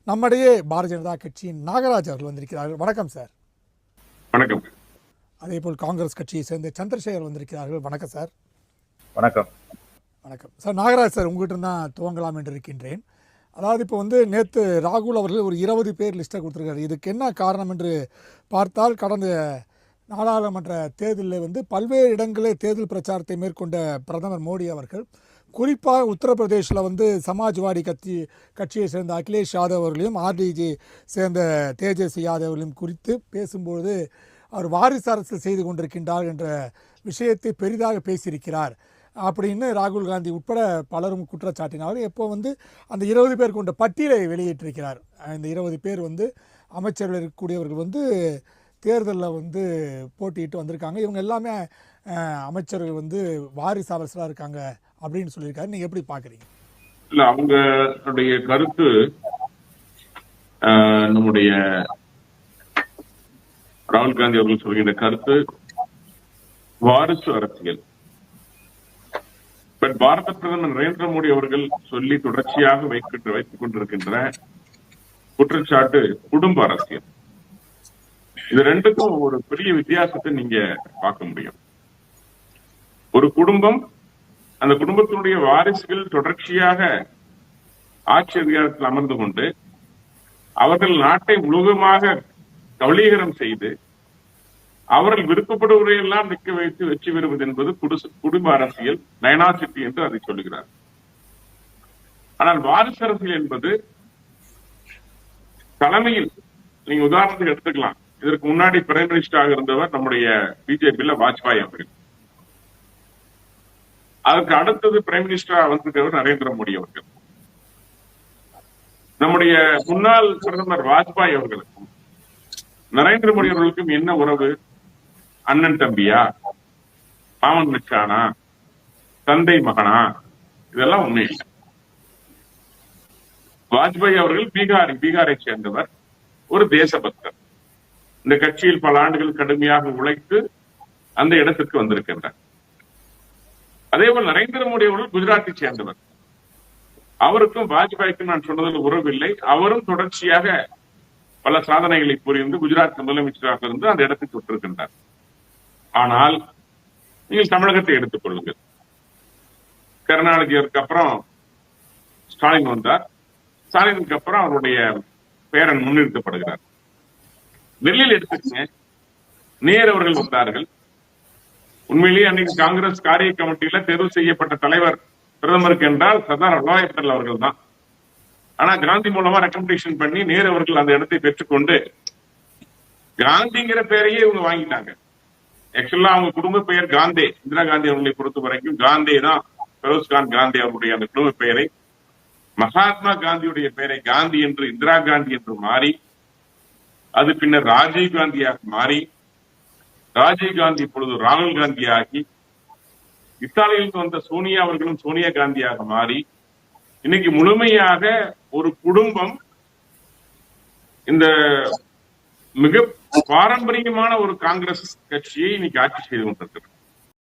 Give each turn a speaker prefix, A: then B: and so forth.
A: நம்மிடையே பாரதிய ஜனதா கட்சியின் நாகராஜ் அவர்கள் வந்திருக்கிறார்கள். வணக்கம் சார்.
B: வணக்கம்.
A: அதேபோல் காங்கிரஸ் கட்சியை சேர்ந்த சந்திரசேகர் வந்திருக்கிறார்கள். வணக்கம் சார்.
C: வணக்கம்.
A: வணக்கம் சார். நாகராஜ் சார், உங்கள்கிட்ட தான் துவங்கலாம் என்று இருக்கின்றேன். அதாவது இப்போ நேற்று ராகுல் அவர்கள் ஒரு 20 பேர் லிஸ்ட்டை கொடுத்துருக்காரு. இதுக்கு என்ன காரணம் என்று பார்த்தால், கடந்த நாடாளுமன்ற தேர்தலில் பல்வேறு இடங்களில் தேர்தல் பிரச்சாரத்தை மேற்கொண்ட பிரதமர் மோடி அவர்கள் குறிப்பாக உத்தரப்பிரதேசில் சமாஜ்வாடி கட்சியை சேர்ந்த அகிலேஷ் யாதவ் அவர்களையும் ஆர்டிஜி சேர்ந்த தேஜஸ்வி யாதவ் அவர்களையும் குறித்து பேசும்போது அவர் வாரிசு அரசியல் செய்து கொண்டிருக்கின்றார் என்ற விஷயத்தை பெரிதாக பேசியிருக்கிறார் அப்படின்னு ராகுல் காந்தி உட்பட பலரும் குற்றச்சாட்டினார். எப்போ அந்த 20 பேர் கொண்ட பட்டியலை வெளியிட்டிருக்கிறார். இந்த 20 பேர் அமைச்சர்கள் இருக்கக்கூடியவர்கள் தேர்தலில் போட்டியிட்டு வந்திருக்காங்க. இவங்க எல்லாமே அமைச்சர்கள் வாரிசு அரசலாக இருக்காங்க அப்படின்னு சொல்லியிருக்காரு. நீங்க எப்படி பாக்குறீங்க?
B: இல்ல, அவங்களுடைய கருத்து நம்முடைய ராகுல் காந்தி அவர்கள் சொல்கின்ற கருத்து வாரிசு அரசியல். பட் பாரத பிரதமர் நரேந்திர மோடி அவர்கள் சொல்லி தொடர்ச்சியாக வைத்துக் கொண்டிருக்கின்ற குற்றச்சாட்டு குடும்ப அரசியல். இது ரெண்டுக்கும் ஒரு பெரிய வித்தியாசத்தை நீங்க பார்க்க முடியும். ஒரு குடும்பம், அந்த குடும்பத்தினுடைய வாரிசுகள் தொடர்ச்சியாக ஆட்சி அதிகாரத்தில் அமர்ந்து கொண்டு அவர்கள் நாட்டை முழுவதுமாக கபலீகரம் செய்து அவர்கள் விருப்பப்படுவதையெல்லாம் நிற்க வைத்து வெற்றி பெறுவது என்பது குடும்ப அரசியல், டைனாசிட்டி என்று அதை சொல்லுகிறார். ஆனால் வாரிசு அரசியல் என்பது தலைமையில், நீங்க உதாரணத்துக்கு எடுத்துக்கலாம், இதற்கு முன்னாடி பிரைம் மினிஸ்டராக இருந்தவர் நம்முடைய பிஜேபியில வாஜ்பாய் அவர்கள். அதற்கு அடுத்தது பிரைம் மினிஸ்டரா வந்திருக்கிறவர் நரேந்திர மோடி அவர்கள். நம்முடைய முன்னாள் பிரதமர் வாஜ்பாய் அவர்களுக்கும் நரேந்திர மோடி அவர்களுக்கும் என்ன உறவு? அண்ணன் தம்பியா, மாமன் மச்சானா, தந்தை மகனா? இதெல்லாம் உண்மை இல்லை. வாஜ்பாய் அவர்கள் பீகாரை சேர்ந்தவர், ஒரு தேசபக்தர். இந்த கட்சியில் பல ஆண்டுகள் கடுமையாக உழைத்து அந்த இடத்திற்கு வந்திருக்கின்றார். அதேபோல் நரேந்திர மோடி அவர்கள் குஜராத்தை சேர்ந்தவர். அவருக்கும் வாஜ்பாய்க்கும் நான் சொன்னதில் உறவில்லை. அவரும் தொடர்ச்சியாக பல சாதனைகளை புரிந்து குஜராத் முதலமைச்சராக இருந்து அந்த இடத்தை தொட்டிருக்கின்றார். ஆனால் நீங்கள் தமிழகத்தை எடுத்துக் கொள்ளுங்கள். கருணாநிதிக்கு அப்புறம் ஸ்டாலின் வந்தார். ஸ்டாலினுக்கு அப்புறம் அவருடைய பேரன் முன்னிறுத்தப்படுகிறார். டெல்லியில் எடுத்துக்கங்க, நேரு அவர்கள் வந்தார்கள். உண்மையிலேயே அன்னைக்கு காங்கிரஸ் காரிய கமிட்டியில தேர்வு செய்யப்பட்ட தலைவர் பிரதமருக்கு என்றால் சர்தார் வல்லபாய் பட்டேல் அவர்கள் தான். ஆனா காந்தி மூலமா ரெக்கமெண்டேஷன் பண்ணி நேரு அவர்கள் அந்த இடத்தை பெற்றுக்கொண்டு காந்திங்கிற பெயரையே இவங்க வாங்கிட்டாங்க. ஆக்சுவலா அவங்க குடும்ப பெயர் காந்தே. இந்திரா காந்தி அவர்களை பொறுத்த வரைக்கும் காந்தே தான். பெரோஸ்கான் காந்தி அவருடைய அந்த குடும்ப பெயரை, மகாத்மா காந்தியுடைய பெயரை காந்தி என்று இந்திரா காந்தி என்று மாறி, அது பின்னர் ராஜீவ் காந்தியாக மாறி, ராஜீவ் காந்தி இப்பொழுது ராகுல் காந்தி ஆகி, இத்தாலியிலிருந்து வந்த சோனியா அவர்களும் சோனியா காந்தியாக மாறி, இன்னைக்கு முழுமையாக ஒரு குடும்பம் இந்த மிக பாரம்பரியமான ஒரு காங்கிரஸ் கட்சியை இன்னைக்கு ஆட்சி செய்து கொண்டிருக்கிறது.